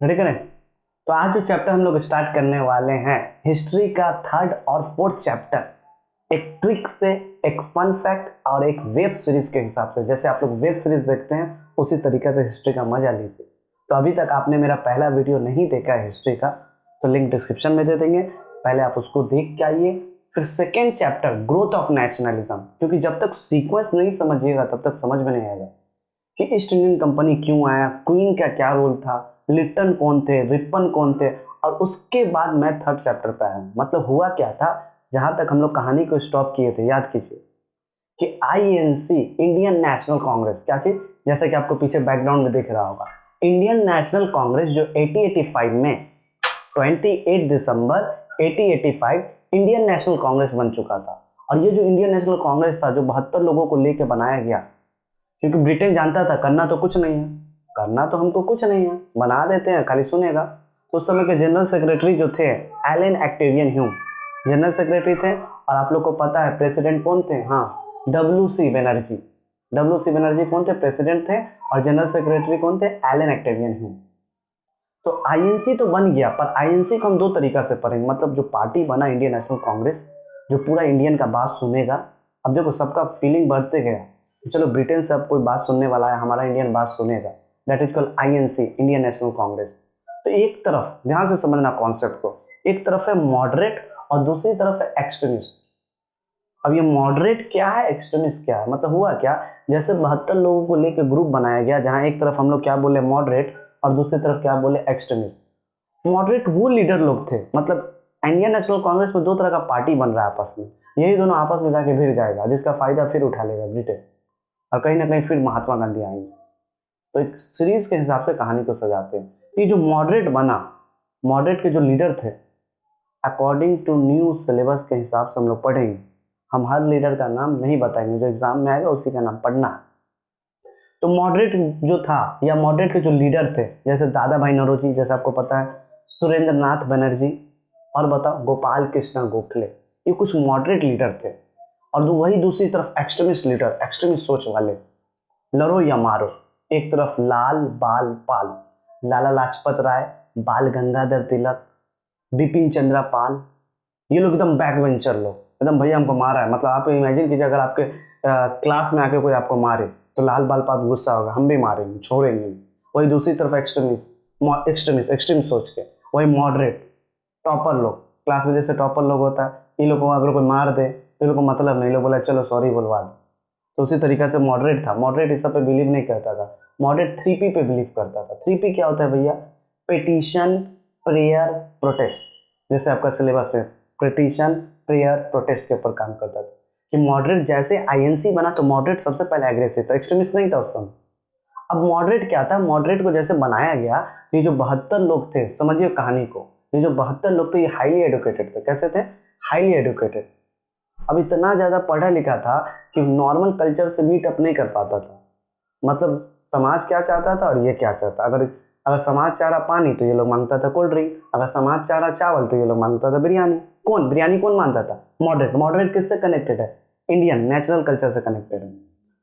Ready करें। तो आज जो चैप्टर हम लोग स्टार्ट करने वाले हैं हिस्ट्री का थर्ड और फोर्थ चैप्टर, एक ट्रिक से, एक फन फैक्ट और एक वेब सीरीज के हिसाब से। जैसे आप लोग वेब सीरीज देखते हैं उसी तरीके से हिस्ट्री का मजा लीजिए। तो अभी तक आपने मेरा पहला वीडियो नहीं देखा है हिस्ट्री का, तो लिंक डिस्क्रिप्शन में दे देंगे, पहले आप उसको देख के आइए। फिर second chapter growth of nationalism, क्योंकि जब तक सीक्वेंस नहीं समझिएगा तब तक समझ में नहीं आएगा कि ईस्ट इंडियन कंपनी क्यों आया, क्वीन का क्या रोल था, लिट्टन कौन थे, रिपन कौन थे। और उसके बाद मैं थर्ड चैप्टर पे आया। मतलब हुआ क्या था, जहां तक हम लोग कहानी को स्टॉप किए थे याद कीजिए कि आईएनसी, इंडियन नेशनल कांग्रेस, क्या चीज, जैसे कि आपको पीछे बैकग्राउंड में दिख रहा होगा, इंडियन नेशनल कांग्रेस जो 1885 में 28 दिसंबर 1885 इंडियन नेशनल कांग्रेस बन चुका था। और ये जो इंडियन नेशनल कांग्रेस था जो 72 लोगों को लेकर बनाया गया, क्योंकि ब्रिटेन जानता था करना तो कुछ नहीं है, करना तो हमको कुछ नहीं है, बना देते हैं खाली सुनेगा। तो उस समय के जनरल सेक्रेटरी जो थे Allan Octavian Hume general secretary थे। और आप लोग को पता है प्रेसिडेंट कौन थे, हाँ, W C Banerjee. W C Banerjee कौन थे, प्रेसिडेंट थे। और जनरल सेक्रेटरी कौन थे, एलन एक्टेवियन ह्यूम। तो आईएनसी तो बन गया, पर आईएनसी को हम दो तरीका से पढ़ेंगे। मतलब जो पार्टी बना इंडियन नेशनल कांग्रेस, जो पूरा इंडियन का बात सुनेगा। अब देखो सबका फीलिंग बढ़ते गया, चलो ब्रिटेन से अब कोई बात सुनने वाला है, हमारा इंडियन बात सुनेगा। That is called INC, Indian national Congress. तो एक तरफ ध्यान से समझना कॉन्सेप्ट को, एक तरफ है मॉडरेट और दूसरी तरफ है एक्सट्रीमिस्ट। अब ये मॉडरेट क्या है, एक्सट्रीमिस्ट क्या है, मतलब हुआ क्या, जैसे 72 लोगों को लेकर ग्रुप बनाया गया, जहां एक तरफ हम लोग क्या बोले मॉडरेट और दूसरी तरफ क्या बोले एक्सट्रीमिस्ट। मॉडरेट वो लीडर लोग थे, मतलब इंडियन नेशनल कांग्रेस में दो तरह का पार्टी बन रहा है आपस में, यही दोनों आपस में जाके भिड़ जाएगा, जिसका फायदा फिर उठा लेगा ब्रिटेन, और कहीं ना कहीं फिर महात्मा गांधी आएंगे। तो एक सीरीज के हिसाब से कहानी को सजाते हैं। तो ये जो मॉडरेट बना, मॉडरेट के जो लीडर थे, अकॉर्डिंग टू न्यू सिलेबस के हिसाब से हम लोग पढ़ेंगे। हम हर लीडर का नाम नहीं बताएंगे, जो एग्जाम में आएगा उसी का नाम पढ़ना है। तो मॉडरेट जो था या मॉडरेट के जो लीडर थे, जैसे दादा भाई नौरोजी, जैसे आपको पता है, सुरेंद्र नाथ बनर्जी, और बताओ गोपाल कृष्ण गोखले, ये कुछ मॉडरेट लीडर थे। और वही दूसरी तरफ एक्सट्रीमिस्ट लीडर, एक्सट्रीमिस्ट सोच वाले, लड़ो या मारो। एक तरफ लाल बाल पाल, लाला लाजपत राय, बाल गंगाधर तिलक, बिपिन चंद्रा पाल, ये लोग एकदम बैक वेंचर लोग, एकदम भैया हमको मारा है। मतलब आप इमेजिन कीजिए अगर आपके क्लास में आके कोई आपको मारे तो लाल बाल पाल गुस्सा होगा, हम भी मारेंगे छोड़ेंगे नहीं। वही दूसरी तरफ एक्सट्रीमिस्ट, एक्सट्रीम सोच के, वही मॉडरेट टॉपर लोग, क्लास में जैसे टॉपर लोग होता है, इन लोगों को अगर कोई मार दे तो इन लोग को मतलब नहीं, लोग बोला चलो सॉरी बोलवा दो। तो उसी तरीके से मॉडरेट था। मॉडरेट इस सब पे बिलीव नहीं करता था, मॉडरेट 3P पे बिलीव करता था। 3P क्या होता है भैया, पिटीशन, प्रेयर, प्रोटेस्ट। जैसे आपका सिलेबस में पिटीशन, प्रेयर, प्रोटेस्ट के ऊपर काम करता था। कि मॉडरेट जैसे आईएनसी बना तो मॉडरेट सबसे पहले एग्रेसिव था, एक्सट्रीमिस्ट नहीं था उस समय। अब मॉडरेट क्या था, मॉडरेट को जैसे बनाया गया तो ये जो 72 लोग थे, समझिए कहानी को, ये जो 72 लोग थे ये हाईली एडुकेटेड थे। कैसे थे, हाईली एडुकेटेड। अब इतना ज्यादा पढ़ा लिखा था कि नॉर्मल कल्चर से मीट अप नहीं कर पाता था। मतलब समाज क्या चाहता था और ये क्या चाहता, अगर अगर समाज चाह रहा पानी तो ये लोग मांगता था कोल्ड ड्रिंक, अगर समाज चाह रहा चावल तो ये लोग मांगता था बिरयानी। कौन बिरयानी कौन मानता था, मॉडरेट। मॉडरेट किससे कनेक्टेड है, इंडियन नेचुरल कल्चर से कनेक्टेड है।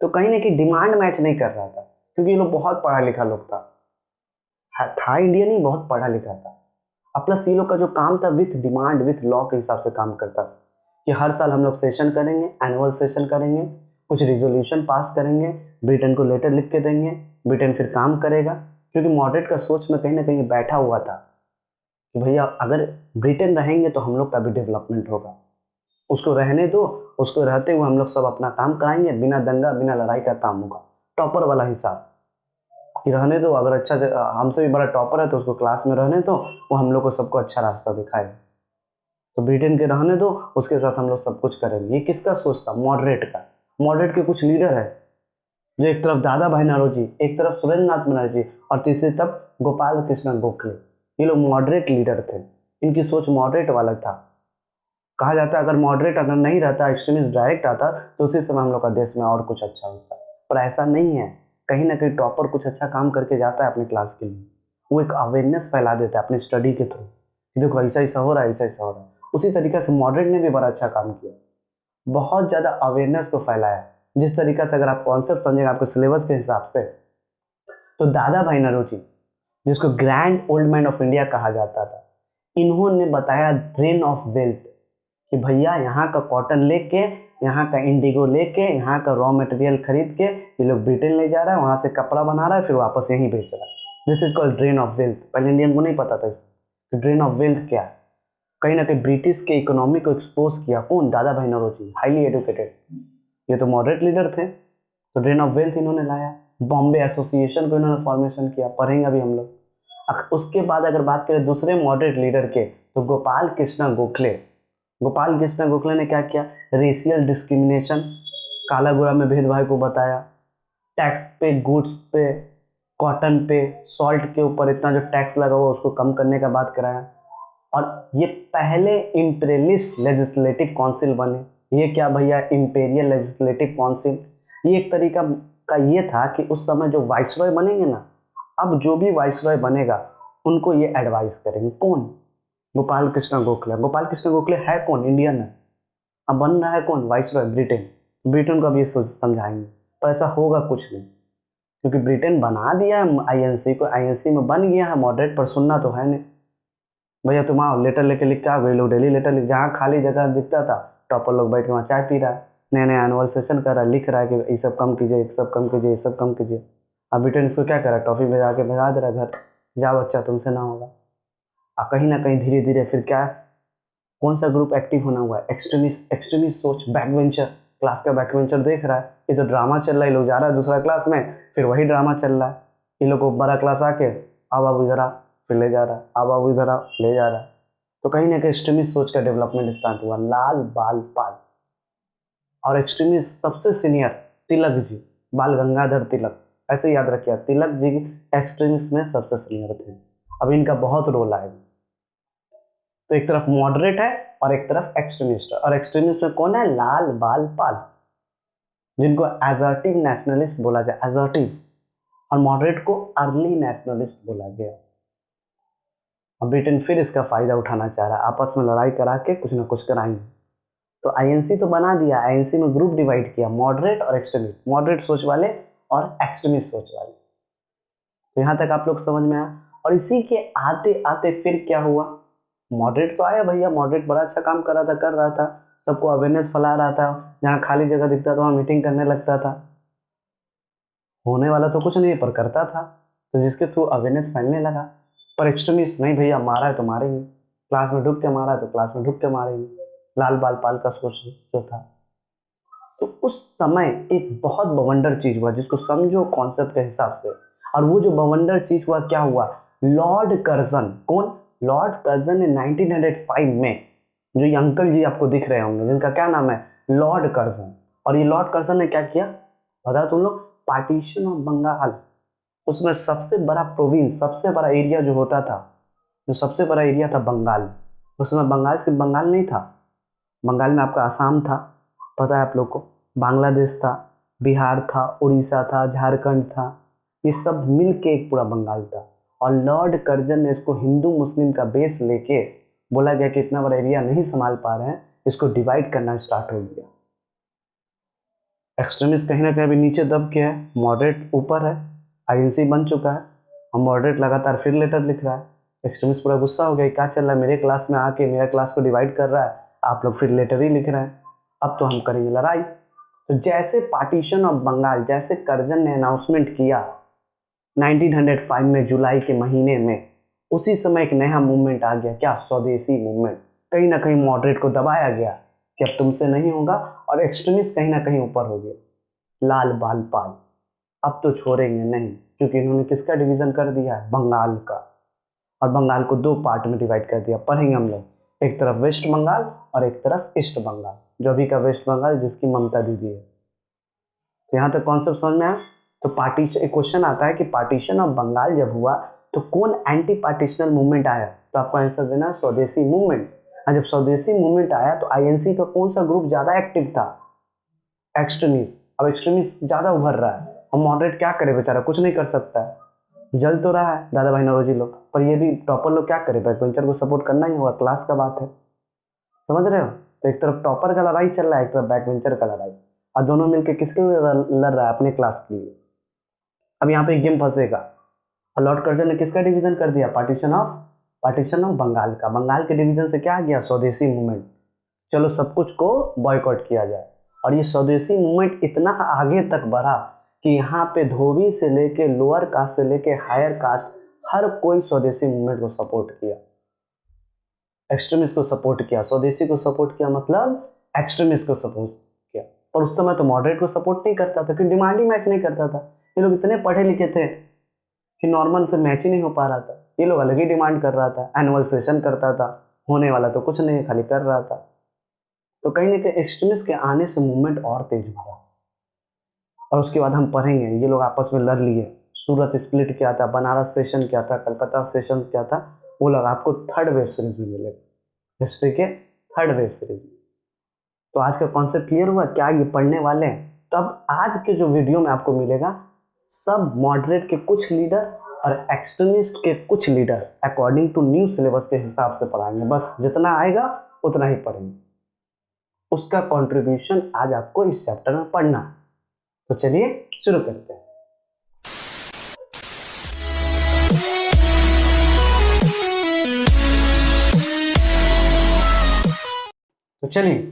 तो कहीं ना कहीं डिमांड मैच नहीं कर रहा था, क्योंकि ये लोग बहुत पढ़ा लिखा लोग था इंडियन ही बहुत पढ़ा लिखा था। अब प्लस ये लोग का जो काम था विथ डिमांड, विथ लॉ के हिसाब से काम करता था कि हर साल हम लोग सेशन करेंगे, एनुअल सेशन करेंगे, कुछ रिजोल्यूशन पास करेंगे, ब्रिटेन को लेटर लिख के देंगे, ब्रिटेन फिर काम करेगा। क्योंकि मॉडरेट का सोच में कहीं ना कहीं बैठा हुआ था कि भैया अगर ब्रिटेन रहेंगे तो हम लोग का भी डेवलपमेंट होगा, उसको रहने दो, उसको रहते हुए हम लोग सब अपना काम कराएंगे, बिना दंगा बिना लड़ाई का काम होगा। टॉपर वाला हिसाब कि रहने दो, अगर अच्छा हमसे भी बड़ा टॉपर है तो उसको क्लास में रहने दो, वो हम लोग को सबको अच्छा रास्ता दिखाए। तो ब्रिटेन के रहने दो, उसके साथ हम लोग सब कुछ करेंगे। ये किसका सोच था, मॉडरेट का। मॉडरेट के कुछ लीडर है, जो एक तरफ दादा भाई नौरोजी, एक तरफ सुरेंद्र नाथ बनर्जी, और तीसरी तरफ गोपाल कृष्ण गोखले। ये लोग मॉडरेट लीडर थे, इनकी सोच मॉडरेट वाला था। कहा जाता है अगर मॉडरेट अगर नहीं रहता, एक्सट्रीमिस्ट डायरेक्ट आता, तो उसी समय हम लोग का देश में और कुछ अच्छा होता। पर ऐसा नहीं है, कहीं ना कहीं टॉपर कुछ अच्छा काम करके जाता है अपने क्लास के लिए, वो एक अवेयरनेस फैला देता है अपनी स्टडी के थ्रू, देखो ऐसा ऐसा हो रहा है, ऐसा ऐसा हो रहा है। उसी तरीके से मॉडरेट ने भी बड़ा अच्छा काम किया, बहुत ज्यादा अवेयरनेस को फैलाया। जिस तरीके से अगर आप कॉन्सेप्ट समझेंगे आपके सिलेबस के हिसाब से, तो दादा भाई नौरोजी जिसको grand old man of India कहा जाता था। इन्होंने बताया ड्रेन ऑफ वेल्थ कि भैया यहाँ का कॉटन लेके, यहाँ का इंडिगो लेके, यहाँ का रॉ मटेरियल खरीद के ये लोग ब्रिटेन ले जा रहा है, वहाँ से कपड़ा बना रहा है, फिर वापस यहीं बेच रहा है। This is called drain of wealth. पहले इंडियन को नहीं पता था इससे ड्रेन ऑफ वेल्थ क्या है। कहीं ना कहीं ब्रिटिश के इकोनॉमी को एक्सपोज किया कौन? दादा भाई नौरोजी, हाईली एजुकेटेड, ये तो मॉडरेट लीडर थे, तो ड्रेन ऑफ वेल्थ इन्होंने लाया। बॉम्बे एसोसिएशन को इन्होंने फॉर्मेशन किया, पढ़ेंगे अभी हम लोग। उसके बाद अगर बात करें दूसरे मॉडरेट लीडर के, तो गोपाल कृष्ण गोखले। गोपाल कृष्ण गोखले ने क्या किया? रेशियल डिस्क्रिमिनेशन, काला गोरा में भेदभाव को बताया। टैक्स पे, गुड्स पे, कॉटन पे, सॉल्ट के ऊपर इतना जो टैक्स लगा हुआ उसको कम करने का बात कराया। और ये पहले इंपेरियलिस्ट लेजिस्लेटिव काउंसिल बने। ये क्या भैया? Imperial legislative council. ये एक तरीका का ये था कि उस समय जो वाइसरॉय बनेंगे ना, अब जो भी वाइसरॉय बनेगा उनको ये एडवाइस करेंगे। कौन? गोपाल कृष्ण गोखले। गोपाल कृष्ण गोखले है कौन? इंडियन है। अब बन रहा है कौन? Viceroy, Britain. ब्रिटेन को अब ये समझाएंगे, पर ऐसा होगा कुछ नहीं, क्योंकि ब्रिटेन बना दिया है आईएनसी को, आईएनसी में बन गया है मॉडरेट, पर सुनना तो है नहीं। भैया तुम आओ, लेटर लेके लिख के आओ। लोग डेली लेटर लिख, जहाँ खाली जगह दिखता था टॉपर लोग बैठ के वहाँ चाय पी रहा है, नया नया एनुअल सेशन कर रहा है, लिख रहा है कि ये सब कम कीजिए, ये सब कम कीजिए, ये सब कम कीजिए। अब ब्रिटेन इसको क्या कर रहा है? टॉफी भेजा के भेजा दे रहा है घर, जाओ बच्चा तुमसे ना होगा। और कहीं ना कहीं धीरे धीरे फिर क्या, कौन सा ग्रुप एक्टिव होना हुआ है? एक्सट्रीमिस्ट। एक्सट्रीमिस्ट सोच, बैकवेंचर, क्लास का बैकवेंचर देख रहा है ये तो ड्रामा चल रहा है, लोग जा रहा है दूसरा क्लास में, फिर वही ड्रामा चल रहा है। ये लोग को बड़ा क्लास आके अब बाबू जरा, फिर ले जा रहा है, अब बाबू जरा, ले जा रहा है। तो कहीं ना कहीं एक्सट्रीमिस्ट सोच का डेवलपमेंट स्टार्ट हुआ। लाल बाल पाल। और एक्सट्रीमिस्ट सबसे सीनियर तिलक जी, बाल गंगाधर तिलक, ऐसे याद रखिए, तिलक जी एक्सट्रीमिस्ट में सबसे सीनियर थे। अब इनका बहुत रोल आएगा। तो एक तरफ मॉडरेट है और एक तरफ एक्सट्रीमिस्ट है। और एक्सट्रीमिस्ट में कौन है? लाल बाल पाल, जिनको एजर्टिव नेशनलिस्ट बोला जाए, एजर्टिव। और मॉडरेट को अर्ली नेशनलिस्ट बोला गया। अब ब्रिटेन फिर इसका फायदा उठाना चाह रहा है, आपस में लड़ाई करा के कुछ ना कुछ कराएंगे। तो आईएनसी तो बना दिया, आईएनसी में ग्रुप डिवाइड किया, मॉडरेट और एक्सट्रीमिस्ट, मॉडरेट सोच वाले और एक्सट्रीमिस्ट सोच वाले। तो यहाँ तक आप लोग समझ में आया। और इसी के आते आते फिर क्या हुआ? मॉडरेट तो आया भैया, मॉडरेट बड़ा अच्छा काम कर रहा था, सबको अवेयरनेस फैला रहा था, जहाँ खाली जगह दिखता था वहाँ मीटिंग करने लगता था। होने वाला तो कुछ नहीं पर करता था, तो जिसके थ्रू अवेयरनेस फैलने लगा। पर एक्सट्रीमिस्ट नहीं भैया, मारा है तो मारेंगे, क्लास में ढुक के मारा है तो क्लास में ढुक के मारेंगे। लाल बाल पाल का सोच जो था। तो उस समय एक बहुत बवंडर चीज हुआ, जिसको समझो कॉन्सेप्ट के हिसाब से। और वो जो बवंडर चीज हुआ, क्या हुआ? Lord Curzon. कौन? लॉर्ड कर्जन ने 1905 में, जो ये अंकल जी आपको दिख रहे होंगे जिनका क्या नाम है? Lord Curzon. और ये लॉर्ड कर्जन ने क्या किया बताओ तुम लोग? Partition of Bengal. उसमें सबसे बड़ा प्रोविंस, सबसे बड़ा एरिया जो होता था, जो सबसे बड़ा एरिया था बंगाल, उसमें बंगाल सिर्फ बंगाल नहीं था, बंगाल में आपका आसाम था, पता है आप लोग को, बांग्लादेश था, बिहार था, उड़ीसा था, झारखंड था, ये सब मिल के एक पूरा बंगाल था। और लॉर्ड कर्जन ने इसको हिंदू मुस्लिम का बेस लेके बोला गया कि इतना बड़ा एरिया नहीं संभाल पा रहे हैं, इसको डिवाइड करना स्टार्ट हो गया। एक्सट्रीमिस्ट कहीं ना कहीं अभी नीचे दब के है, मॉडरेट ऊपर है, आईएनसी बन चुका है, और मॉडरेट लगातार फिर लेटर लिख रहा है। एक्सट्रीमिस्ट पूरा गुस्सा हो गया, क्या चल रहा है, मेरे क्लास में आके मेरा क्लास को डिवाइड कर रहा है, आप लोग फिर लेटर ही लिख रहे हैं, अब तो हम करेंगे लड़ाई। तो जैसे पार्टीशन ऑफ बंगाल, जैसे कर्जन ने अनाउंसमेंट किया 1905 में जुलाई के महीने में, उसी समय एक नया मूवमेंट आ गया, क्या? स्वदेशी मूवमेंट। कहीं ना कहीं मॉडरेट को दबाया गया कि अब तुमसे नहीं होगा, और एक्सट्रीमिस्ट कहीं ना कहीं ऊपर हो गया। लाल बाल पाल अब तो छोड़ेंगे नहीं, क्योंकि इन्होंने किसका डिवीजन कर दिया है? बंगाल का। और बंगाल को दो पार्ट में डिवाइड कर दिया, पढ़ेंगे हम लोग, एक तरफ वेस्ट बंगाल और एक तरफ ईस्ट बंगाल, जो अभी का वेस्ट बंगाल जिसकी ममता दीदी है। तो यहाँ तक कॉन्सेप्ट समझ में आया। तो पार्टीशन, एक क्वेश्चन आता है कि पार्टीशन ऑफ बंगाल जब हुआ तो कौन एंटी पार्टीशनल मूवमेंट आया? तो आपको आंसर देना है स्वदेशी मूवमेंट। और जब स्वदेशी मूवमेंट आया तो आईएनसी का कौन सा ग्रुप ज्यादा एक्टिव था? एक्सट्रीमिस्ट। अब एक्सट्रीमिस्ट ज्यादा उभर रहा है, और मॉडरेट क्या करे बेचारा, कुछ नहीं कर सकता है, जल तो रहा है दादा भाई नौरोजी लोग, पर ये भी टॉपर लोग क्या करे, बैकबेंचर को सपोर्ट करना ही होगा, क्लास का बात है, समझ रहे हो? तो एक तरफ टॉपर का लड़ाई चल रहा है, एक तरफ बैकबेंचर का लड़ाई, और दोनों मिलकर किसके लिए लड़ रहा है? अपने क्लास के लिए। अब यहाँ पे एक गेम फंसेगा, और लॉर्ड कर्जन ने किसका डिवीजन कर दिया, पार्टीशन ऑफ बंगाल का। बंगाल के डिवीजन से क्या आ गया, स्वदेशी मूवमेंट। चलो सब कुछ को बॉयकॉट किया जाए। और ये स्वदेशी मूवमेंट इतना आगे तक बढ़ा कि यहाँ पे धोबी से लेके लोअर कास्ट से लेके हायर कास्ट हर कोई स्वदेशी मूवमेंट को सपोर्ट किया, एक्सट्रीमिस्ट को सपोर्ट किया। स्वदेशी को सपोर्ट किया मतलब एक्सट्रीमिस्ट को सपोर्ट किया। और उस समय तो मॉडरेट को सपोर्ट नहीं करता था, क्योंकि डिमांड ही मैच नहीं करता था। ये लोग इतने पढ़े लिखे थे कि नॉर्मल से मैच ही नहीं हो पा रहा था। ये लोग अलग ही डिमांड कर रहा था, एनुअल सेशन करता था, होने वाला तो कुछ नहीं, खाली कर रहा था। तो कहीं ना कहीं एक्सट्रीमिस्ट के आने से मूवमेंट और तेज बढ़ा। और उसके बाद हम पढ़ेंगे ये लोग आपस में लड़ लिए, सूरत स्प्लिट क्या था, बनारस सेशन क्या था, कलकत्ता सेशन क्या था, वो लोग आपको थर्ड वेब सीरीज में मिलेगा, हिस्ट्री के थर्ड वेब सीरीज में। तो आज का कॉन्सेप्ट क्लियर हुआ, क्या ये पढ़ने वाले हैं? तो अब आज के जो वीडियो में आपको मिलेगा सब मॉडरेट के कुछ लीडर और एक्सट्रीमिस्ट के कुछ leader according to new syllabus के हिसाब से पढ़ाएंगे। बस जितना आएगा उतना ही पढ़ेंगे, उसका कंट्रीब्यूशन आज आपको इस चैप्टर में पढ़ना है। तो चलिए शुरू करते हैं। तो चलिए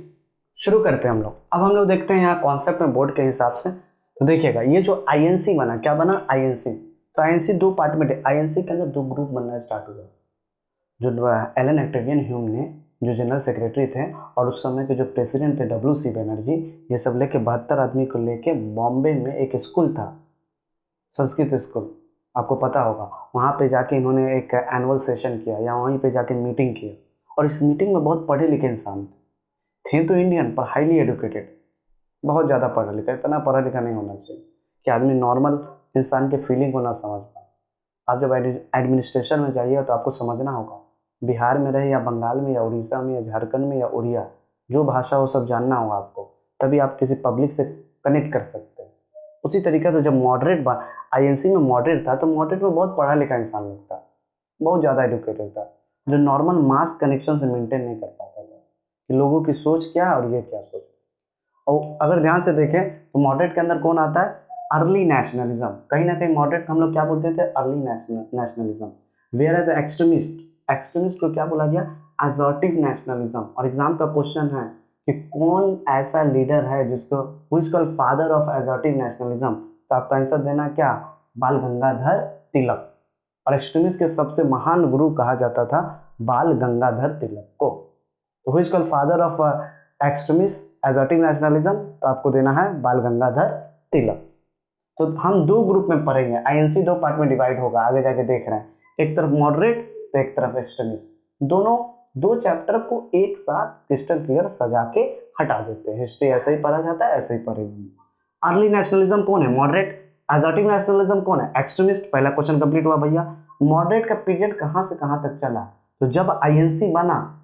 शुरू करते हैं हम लोग। अब हम लोग देखते हैं यहाँ कॉन्सेप्ट में बोर्ड के हिसाब से। तो देखिएगा ये जो आईएनसी बना, क्या बना, आईएनसी। तो आईएनसी दो पार्ट में, आईएनसी के अंदर दो ग्रुप बनना स्टार्ट हुआ। जो एलन ऑक्टेवियन ह्यूम ने, जो जनरल सेक्रेटरी थे, और उस समय के जो प्रेसिडेंट थे WC बनर्जी, ये सब लेके 72 आदमी को लेके बॉम्बे में एक स्कूल था, संस्कृत स्कूल, आपको पता होगा। वहाँ पे जाके इन्होंने एक एनुअल सेशन किया या वहीं पे जाके मीटिंग किया। और इस मीटिंग में बहुत पढ़े लिखे इंसान थे तो इंडियन, पर हाईली एडुकेटेड, बहुत ज़्यादा पढ़ा लिखा। इतना पढ़ा लिखा नहीं होना चाहिए कि आदमी नॉर्मल इंसान के फीलिंग को ना समझ पाए। आप जब एडमिनिस्ट्रेशन में जाइए तो आपको समझना होगा, बिहार में रहे या बंगाल में या उड़ीसा में या झारखंड में या उड़िया, जो भाषा हो सब जानना होगा आपको, तभी आप किसी पब्लिक से कनेक्ट कर सकते हैं। उसी तरीके से जब मॉडरेट आईएनसी में मॉडरेट था, तो मॉडरेट में बहुत पढ़ा लिखा इंसान लोग था, बहुत ज़्यादा एडुकेटेड था, जो नॉर्मल मास कनेक्शन से मेंटेन नहीं कर पाता था कि लोगों की सोच क्या है और ये क्या सोच। और अगर ध्यान से देखें तो मॉडरेट के अंदर कौन आता है, अर्ली नेशनलिज्म। कहीं ना कहीं मॉडरेट हम लोग क्या बोलते थे, early nationalism. Whereas extremist को क्या बोला गया, असर्टिव नेशनलिज्म। और एग्जाम का क्वेश्चन है कि कौन ऐसा लीडर है जिसको who is called father of assertive nationalism, तो आपका आंसर देना क्या, बाल गंगाधर तिलक। और एक्सट्रीमिस्ट के सबसे महान गुरु कहा जाता था बाल गंगाधर तिलक को। तो who is called father of extremist assertive nationalism, तो आपको देना है बाल गंगाधर तिलक। तो हम दो ग्रुप में पढ़ेंगे, आईएनसी दो पार्ट में डिवाइड होगा, आगे जाके देख रहे हैं, एक तरफ मॉडरेट तो एक तरफ एक्सट्रीमिस्ट। दोनों दो चैप्टर को एक साथ क्रिस्टल क्लियर सजा के हटा देते हैं। हिस्ट्री ऐसे ही पढ़ा जाता है, ऐसे ही पढ़ेंगे। अर्ली नेशनलिज्म कौन है, मॉडरेट। असर्टिव नेशनलिज्म कौन है, एक्सट्रीमिस्ट। पहला क्वेश्चन कंप्लीट हुआ भैया। मॉडरेट का पीरियड कहां से कहां तक चला, तो जब आईएनसी बना,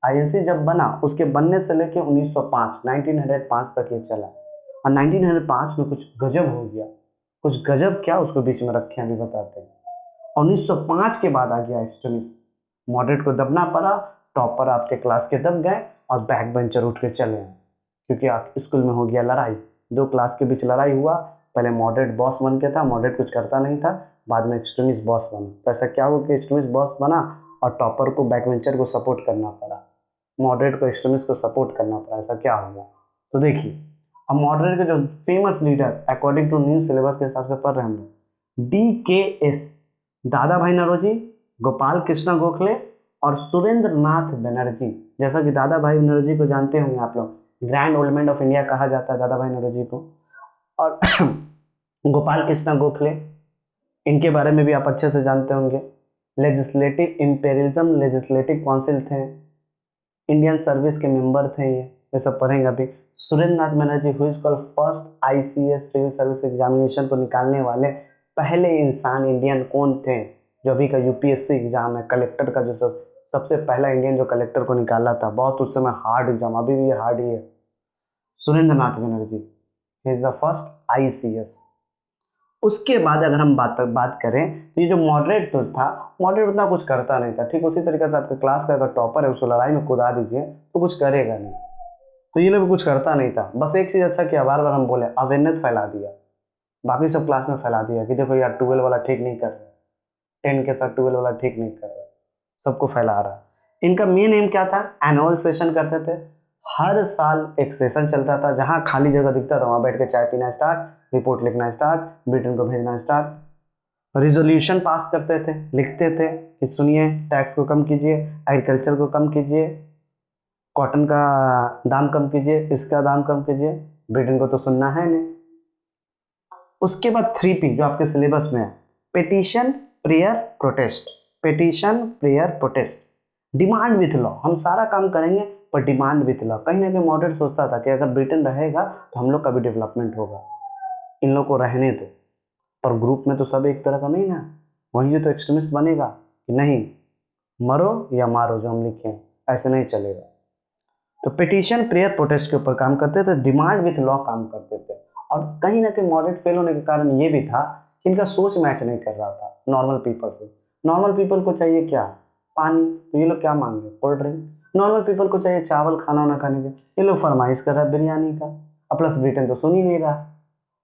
आईएनसी जब बना उसके बनने से लेके 1905 तक ये चला। और 1905 में कुछ गजब हो गया, कुछ गजब क्या उसको बीच में रखे अभी बताते हैं। 1905 के बाद आ गया एक्सट्रीमिस्ट, मॉडरेट को दबना पड़ा, टॉपर आपके क्लास के दब गए और बैक बेंचर उठ के चले आए, क्योंकि आप स्कूल में हो गया लड़ाई, दो क्लास के बीच लड़ाई हुआ। पहले मॉडरेट बॉस बन के था, मॉडरेट कुछ करता नहीं था, बाद में एक्सट्रीमिस्ट बॉस बना। तो ऐसा क्या हुआ कि एक्सट्रीमिस्ट बॉस बना और टॉपर को बैक बेंचर को सपोर्ट करना पड़ा, मॉडरेट को एक्सट्रीमिस्ट को सपोर्ट करना पड़ा। ऐसा क्या हुआ, तो देखिए अब मॉडरेट के जो famous leader according to new syllabus के हिसाब से पढ़ रहे हैं हम लोग, DKS, दादा भाई नौरोजी, गोपाल कृष्ण गोखले और सुरेंद्र नाथ बनर्जी। जैसा कि दादा भाई नौरोजी को जानते होंगे आप लोग, grand old man of India कहा जाता है दादा भाई नौरोजी को। और गोपाल कृष्ण गोखले, इनके बारे में भी आप अच्छे से जानते होंगे। लेजिस्लेटिव इंपेरियलिज्म लेजिस्लेटिव काउंसिल थे, इंडियन सर्विस के मेंबर थे, ये सब पढ़ेंगे अभी। Surendra Nath Banerjee who is called first ICS civil service examination को निकालने वाले पहले इंसान इंडियन कौन थे, जो अभी का UPSC एग्जाम है कलेक्टर का, जो सबसे पहला इंडियन जो कलेक्टर को निकाला था, बहुत उस समय हार्ड एग्जाम, अभी भी हार्ड ही है। Surendra Nath Banerjee is the first ICS। उसके बाद अगर हम बात करें तो ये जो मॉडरेट तो था, मॉडरेट उतना कुछ करता नहीं था। ठीक उसी तरीके से आपके क्लास का अगर टॉपर है उसको लड़ाई में कूदा दीजिए तो कुछ करेगा नहीं, तो ये लोग कुछ करता नहीं था। बस एक चीज़ अच्छा किया, बार बार हम बोले, अवेयरनेस फैला दिया, बाकी सब क्लास में फैला दिया कि देखो यार 12 वाला ठीक नहीं कर रहे, 10 के साथ 12 वाला ठीक नहीं कर रहा, सबको फैला रहा है। इनका मेन एम क्या था, एनुअल सेशन करते थे, हर साल एक सेशन चलता था, जहाँ खाली जगह दिखता था वहाँ बैठ के चाय पीना स्टार्ट, रिपोर्ट लिखना स्टार्ट, ब्रिटेन को भेजना स्टार्ट, रिजोल्यूशन पास करते थे, लिखते थे कि सुनिए टैक्स को कम कीजिए, एग्रीकल्चर को कम कीजिए, कॉटन का दाम कम कीजिए, इसका दाम कम कीजिए, ब्रिटेन को तो सुनना है नहीं। उसके बाद 3P जो आपके सिलेबस में है, petition, prayer, protest, petition, prayer, protest, demand with law, हम सारा काम करेंगे पर डिमांड विथ लॉ। कहीं ना कहीं मॉडरेट सोचता था कि अगर ब्रिटेन रहेगा तो हम लोग का भी डेवलपमेंट होगा, इन लोग को रहने दो। पर ग्रुप में तो सब एक तरह का नहीं ना, वहीं से तो एक्सट्रीमिस्ट बनेगा कि नहीं मरो या मारो, जो हम लिखे ऐसे नहीं चलेगा। तो पिटीशन, प्रेयर, प्रोटेस्ट के ऊपर काम करते थे, डिमांड विथ लॉ काम करते थे। और कहीं ना कहीं मॉडरेट फेल होने के कारण ये भी था कि इनका सोच मैच नहीं कर रहा था नॉर्मल पीपल से। नॉर्मल पीपल को चाहिए क्या, पानी, तो ये लोग क्या मांगे, कोल्ड ड्रिंक। नॉर्मल पीपल को चाहिए चावल, खाना वाना खाने के, ये लोग फरमाइश कर रहा है बिरयानी का, और प्लस ब्रिटेन तो सुन ही नहीं रहा।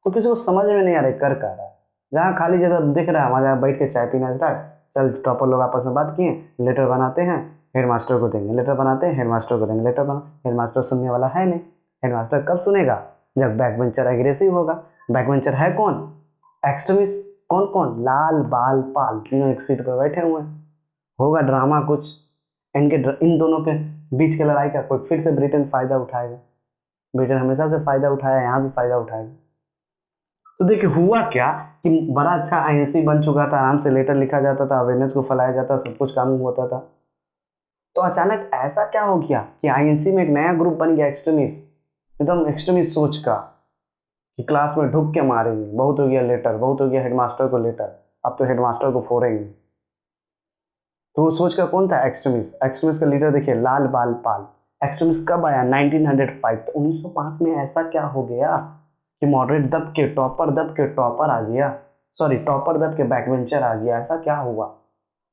तो किसी को समझ में नहीं आ रहा कर रहा है, जहाँ खाली जगह दिख रहा है वहाँ जहाँ बैठ के चाय पीना स्टार्ट, चल टॉपर लोग आपस में बात किए, लेटर बनाते हैं, हेडमास्टर को देंगे, लेटर बनाते हैं, हेडमास्टर को देंगे, लेटर बना, हेडमास्टर सुनने वाला है नहीं। हेडमास्टर कब सुनेगा, जब बैक बेंचर एग्रेसिव होगा। बैक बेंचर है कौन, एक्सट्रीमिस्ट। कौन कौन, लाल बाल पाल, तीनों एक सीट पर बैठे हुए हैं। होगा ड्रामा कुछ, इन दोनों के बीच की लड़ाई का कोई फिर से ब्रिटेन फायदा उठाएगा। ब्रिटेन हमेशा से फायदा उठाया, यहाँ भी फायदा उठाएगा। तो देखिए हुआ क्या कि बड़ा अच्छा आईएनसी बन चुका था, आराम से लेटर लिखा जाता था, अवेयरनेस को फैलाया जाता, सब कुछ काम होता था। तो अचानक ऐसा क्या हो गया कि आईएनसी में एक नया ग्रुप बन गया, एक्सट्रीमिस्ट, एकदम एक्सट्रीमिस्ट सोच का, कि क्लास में ढुक के मारेंगे, बहुत हो गया लेटर, बहुत हो गया हेडमास्टर को लेटर, अब तो हेडमास्टर को फोड़ेंगे। तो वो सोच का कौन था, एक्सट्रीमिस्ट। एक्सट्रीमिस्ट का लीडर देखिए लाल बाल पाल। एक्सट्रीमिस्ट कब आया, 1905। तो 1905 में ऐसा क्या हो गया कि मॉडरेट दब के टॉपर आ गया, सॉरी टॉपर दब के बैकवेंचर आ गया, ऐसा क्या हुआ।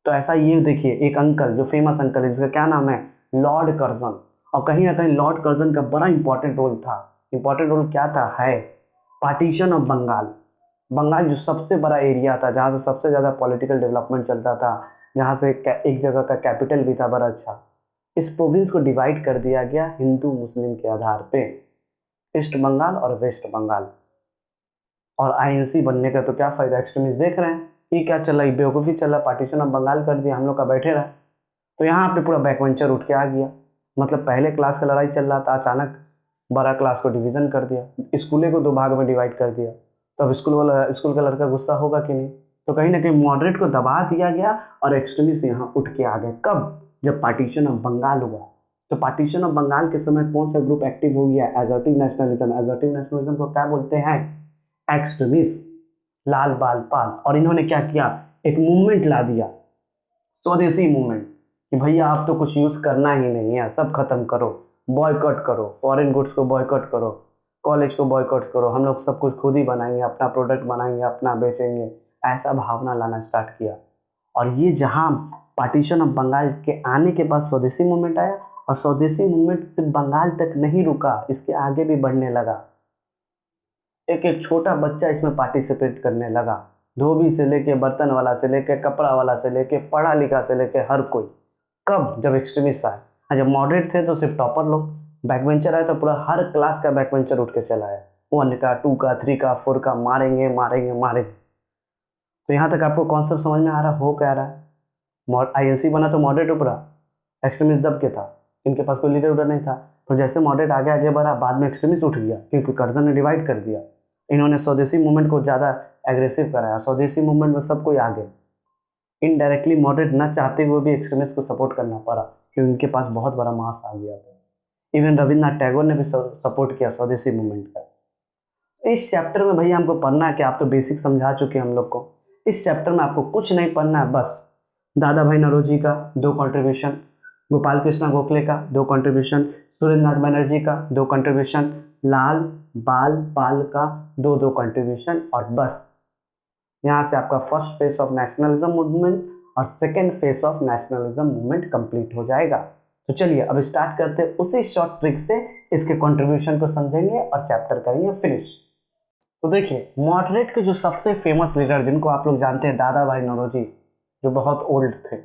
तो ऐसा ये देखिए, एक अंकल जो फेमस अंकल है जिसका क्या नाम है, लॉर्ड कर्जन। और कहीं ना कहीं लॉर्ड कर्जन का बड़ा इंपॉर्टेंट रोल था। इंपॉर्टेंट रोल क्या था, है पार्टीशन ऑफ बंगाल। बंगाल जो सबसे बड़ा एरिया था, जहाँ से सबसे ज़्यादा पॉलिटिकल डेवलपमेंट चलता था, जहाँ से एक जगह का कैपिटल भी था बड़ा अच्छा, इस प्रोविंस को डिवाइड कर दिया गया हिंदू मुस्लिम के आधार पे, ईस्ट बंगाल और वेस्ट बंगाल। और आईएनसी बनने का तो क्या फायदा, एक्सट्रीमिस्ट देख रहे हैं ये क्या चल रहा है, बेवकूफ़ी चल रहा, पार्टीशन ऑफ बंगाल कर दिया, हम लोग का बैठे रहे। तो यहाँ पे पूरा बैकवेंचर उठ के आ गया। मतलब पहले क्लास का लड़ाई चल रहा था, अचानक बड़ा क्लास को डिवीजन कर दिया, स्कूले को 2 भाग में डिवाइड कर दिया। तो अब स्कूल का लड़का गुस्सा होगा कि नहीं। तो कहीं ना कहीं मॉडरेट को दबा दिया गया और एक्सट्रीमिस्ट यहाँ उठ के आ गए। कब, जब पार्टीशन ऑफ बंगाल हुआ। तो पार्टीशन ऑफ बंगाल के समय कौन सा ग्रुप एक्टिव हो गया, एजर्टिव नेशनलिज्म। एजर्टिव नेशनलिज्म को क्या बोलते हैं, एक्सट्रीमिस्ट, लाल बाल पाल। और इन्होंने क्या किया, एक मूवमेंट ला दिया, स्वदेशी मूवमेंट, कि भैया आप तो कुछ यूज करना ही नहीं है, सब खत्म करो, बॉयकॉट करो, फॉरेन गुड्स को बॉयकॉट करो, कॉलेज को बॉयकॉट करो, हम लोग सब कुछ खुद ही बनाएंगे, अपना प्रोडक्ट बनाएंगे, अपना बेचेंगे, ऐसा भावना लाना स्टार्ट किया। और ये जहाँ पार्टीशन ऑफ बंगाल के आने के बाद स्वदेशी मूवमेंट आया, और स्वदेशी मूवमेंट सिर्फ बंगाल तक नहीं रुका, इसके आगे भी बढ़ने लगा। एक एक छोटा बच्चा इसमें पार्टिसिपेट करने लगा, धोबी से लेके बर्तन वाला से लेके कपड़ा वाला से लेके पढ़ा लिखा से लेके हर कोई। कब, जब एक्सट्रीमिस्ट आए। जब मॉडरेट थे तो सिर्फ टॉपर लोग, बैकवेंचर आए तो पूरा हर क्लास का बैकवेंचर उठ के चला है, 1 का 2 का 3 का 4 का, मारेंगे मारेंगे मारेंगे। तो यहाँ तक आपको कॉन्सेप्ट समझ में आ रहा हो क्या रहा है। आईएनसी बना तो मॉडरेट ऊपरा, एक्सट्रीमिस्ट दब के था, इनके पास कोई लीडर उडर नहीं था। तो जैसे मॉडरेट आगे आगे बढ़ा, बाद में एक्सट्रीमिस्ट उठ गया, क्योंकि कर्जन ने डिवाइड कर दिया। इन्होंने स्वदेशी मूवमेंट को ज़्यादा एग्रेसिव कराया, स्वदेशी मूवमेंट में सब कोई आगे। इनडायरेक्टली मॉडरेट न चाहते हुए भी एक्सट्रीमिस्ट को सपोर्ट करना पड़ा, क्योंकि उनके पास बहुत बड़ा मास आ गया था। इवन रविन्द्रनाथ टैगोर ने भी सपोर्ट किया स्वदेशी मूवमेंट का। इस चैप्टर में भैया हमको पढ़ना है कि आप तो बेसिक समझा चुके हैं हम लोग को। इस चैप्टर में आपको कुछ नहीं पढ़ना है, बस दादा भाई नौरोजी का 2 कंट्रीब्यूशन, गोपाल कृष्ण गोखले का 2 कंट्रीब्यूशन, सुरेंद्रनाथ बनर्जी का 2 कंट्रीब्यूशन, लाल बाल पाल का 2 कंट्रीब्यूशन, और बस यहाँ से आपका first phase of nationalism movement और second phase of nationalism movement complete हो जाएगा। तो चलिए अब स्टार्ट करते हैं उसी शॉर्ट ट्रिक से, इसके कंट्रीब्यूशन को समझेंगे और चैप्टर करेंगे फिनिश। तो देखिए मॉडरेट के जो सबसे फेमस लीडर जिनको आप लोग जानते हैं, दादा भाई नौरोजी, जो बहुत ओल्ड थे,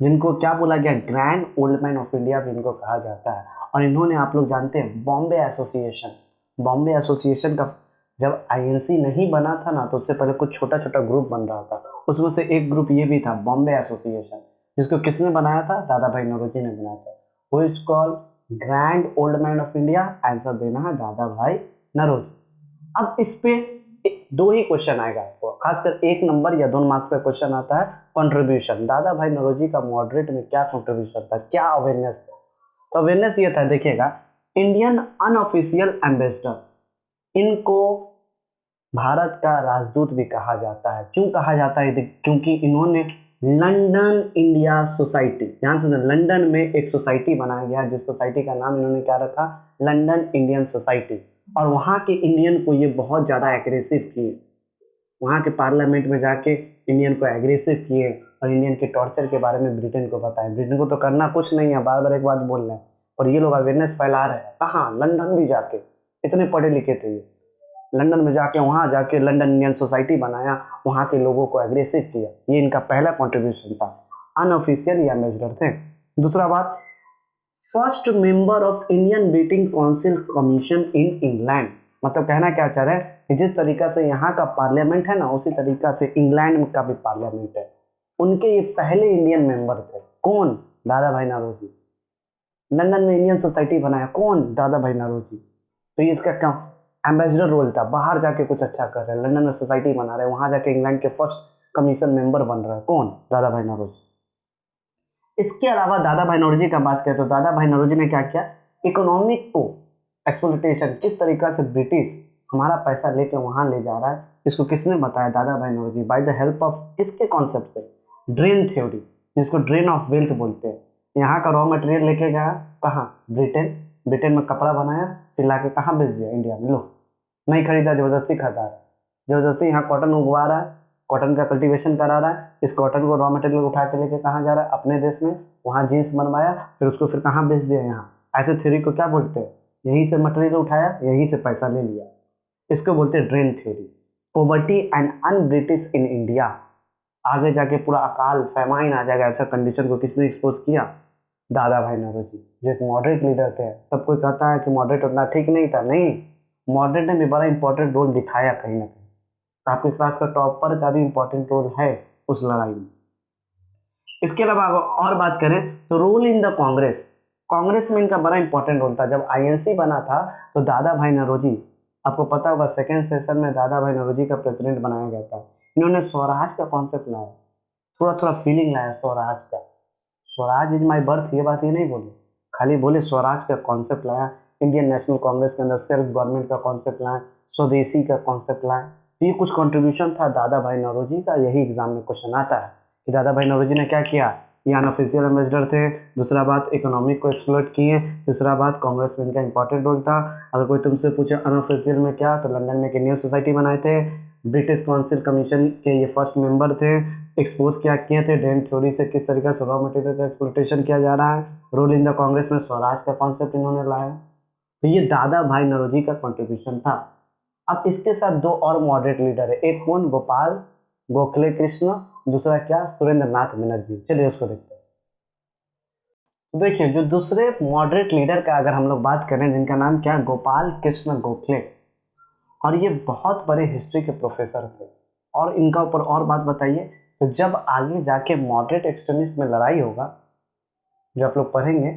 जिनको क्या बोला गया, grand old man of India भी इनको कहा जाता है। और इन्होंने, आप लोग जानते हैं, बॉम्बे एसोसिएशन, बॉम्बे एसोसिएशन का जब आईएनसी नहीं बना था ना, तो उससे पहले कुछ छोटा छोटा ग्रुप बन रहा था, उसमें से एक ग्रुप ये भी था, बॉम्बे एसोसिएशन, जिसको किसने बनाया था, दादा भाई नौरोजी ने बनाया था। Who is called grand old man of India? Answer देना है दादा भाई नौरोजी। अब इस पे दो ही क्वेश्चन आएगा आपको, खासकर 1 नंबर या 2 मार्क्स का क्वेश्चन आता है, कंट्रीब्यूशन, दादा भाई नौरोजी का मॉडरेट में क्या कंट्रीब्यूशन था, क्या अवेयरनेस था। तो अवेयरनेस ये था, देखिएगा, इंडियन अनऑफिशियल एम्बेसडर, इनको भारत का राजदूत भी कहा जाता है। क्यों कहा जाता है? क्योंकि इन्होंने लंदन इंडिया सोसाइटी, ध्यान सुनो, लंदन में एक सोसाइटी बनाया गया जिस सोसाइटी का नाम इन्होंने क्या रखा, लंदन इंडियन सोसाइटी। और वहाँ के इंडियन को ये बहुत ज़्यादा एग्रेसिव किए, वहाँ के पार्लियामेंट में जाके इंडियन को एग्रेसिव किए और इंडियन के टॉर्चर के बारे में ब्रिटेन को बताएं। ब्रिटेन को तो करना कुछ नहीं है, बार बार एक बात बोल रहे हैं, और ये लोग अवेयरनेस फैला रहे हैं। कहाँ? लंदन भी जाके, इतने पढ़े लिखे थे ये, लंदन में जाके, वहाँ जाके लंदन इंडियन सोसाइटी बनाया, वहाँ के लोगों को एग्रेसिव किया। ये इनका पहला कॉन्ट्रीब्यूशन था, अनऑफिशियल या एम्बेसडर थे। दूसरा बात, first member of Indian beating council commission in England, मतलब कहना क्या चाह रहा है कि जिस तरीका से यहाँ का पार्लियामेंट है ना, उसी तरीका से इंग्लैंड का भी पार्लियामेंट है। उनके ये पहले इंडियन मेंबर थे। कौन? दादा भाई नौरोजी। लंदन में इंडियन सोसाइटी बनाया, कौन? दादा भाई नौरोजी। तो ये इसका क्या, एम्बेसडर रोल था, बाहर जाके कुछ अच्छा कर रहे हैं, लंदन में सोसाइटी बना रहे हैं, वहां जाके इंग्लैंड के फर्स्ट कमीशन मेंबर बन रहा है, कौन? दादा भाई नौरोजी। इसके अलावा दादा भाई नौरोजी का बात करें तो दादा भाई नौरोजी ने क्या किया, इकोनॉमिक को एक्सप्लॉइटेशन, किस तरीका से ब्रिटिश हमारा पैसा लेके वहां ले जा रहा है, इसको किसने बताया? Dadabhai Naoroji, by the help of किसके कॉन्सेप्ट से? ड्रेन थ्योरी, जिसको ड्रेन ऑफ वेल्थ बोलते हैं। यहाँ का रॉ मटेरियल लेके गया कहाँ? ब्रिटेन, ब्रिटेन में कपड़ा बनाया, फिर लाके कहाँ बेच दिया? इंडिया में। लो, नहीं खरीदा, जबरदस्ती खरीदा रहा है, जबरदस्ती यहाँ कॉटन उगवा रहा है, कॉटन का कल्टीवेशन करा रहा है, इस कॉटन को रॉ मटेरियल उठा के लेके कहाँ जा रहा है? अपने देश में, वहाँ जीन्स बनवाया, फिर उसको फिर कहाँ बेच दिया? यहाँ। ऐसे थ्योरी को क्या बोलते हैं? यहीं से मटेरियल उठाया, यहीं से पैसा ले लिया, इसको बोलते हैं drain theory. Poverty and un British in India, आगे जाके पूरा अकाल फैमाइन आ जाएगा, ऐसा कंडीशन को किसने एक्सपोज किया? दादा भाई नौरोजी, जो एक मॉडरेट लीडर थे। सब कोई कहता है कि मॉडरेट उतना ठीक नहीं था, नहीं, मॉडरेट ने भी बड़ा इंपॉर्टेंट रोल दिखाया कहीं ना कहीं। आपके क्लास का टॉपर का भी इंपॉर्टेंट रोल है उस लड़ाई में। इसके अलावा अगर और बात करें तो role in the Congress, Congress में इनका बड़ा इंपॉर्टेंट रोल था। जब आईएनसी बना था तो दादा भाई नौरोजी, आपको पता होगा सेकेंड सेशन में दादा भाई नौरोजी का प्रेसिडेंट बनाया गया था। इन्होंने स्वराज का कॉन्सेप्ट लाया, थोड़ा थोड़ा फीलिंग लाया स्वराज का, स्वराज इज माई बर्थ, ये बात ये नहीं बोले, खाली बोले स्वराज का कॉन्सेप्ट लाया। इंडियन नेशनल कांग्रेस के अंदर सेल्फ गवर्नमेंट का कॉन्सेप्ट लाए, स्वदेशी का कॉन्सेप्ट लाए। तो ये कुछ कंट्रीब्यूशन था दादा भाई नौरोजी का। यही एग्जाम में क्वेश्चन आता है कि दादा भाई नौरोजी ने क्या किया। ये अनऑफिशियल एम्बेसडर थे। दूसरा बात, इकोनॉमिक को एक्सप्लोइट किए। तीसरा बात, कांग्रेस में इनका इंपॉर्टेंट रोल था। अगर कोई तुमसे पूछे अनऑफिशियल में क्या, तो लंदन में एक इंडियन सोसाइटी बनाए थे, ब्रिटिश काउंसिल कमीशन के ये फर्स्ट मेंबर थे, एक्सपोज क्या किए थे ड्रेन थ्योरी से, किस तरीके से रॉ मटेरियल का एक्सप्लोइटेशन किया जा रहा है। रोल इन द कांग्रेस में स्वराज का कॉन्सेप्ट इन्होंने लाया। तो ये दादा भाई नौरोजी का कंट्रीब्यूशन था। अब इसके साथ दो और मॉडरेट लीडर है, एक कौन? गोपाल गोखले कृष्ण, दूसरा क्या? सुरेंद्र नाथ बनर्जी। चलिए उसको देखते हैं। तो देखिए, जो दूसरे मॉडरेट लीडर का अगर हम लोग बात करें, जिनका नाम क्या है? गोपाल कृष्ण गोखले, और ये बहुत बड़े हिस्ट्री के प्रोफेसर थे। और इनका ऊपर और बात बताइए, तो जब आगे जाके मॉडरेट एक्सट्रीमिस्ट में लड़ाई होगा, जो आप लोग पढ़ेंगे,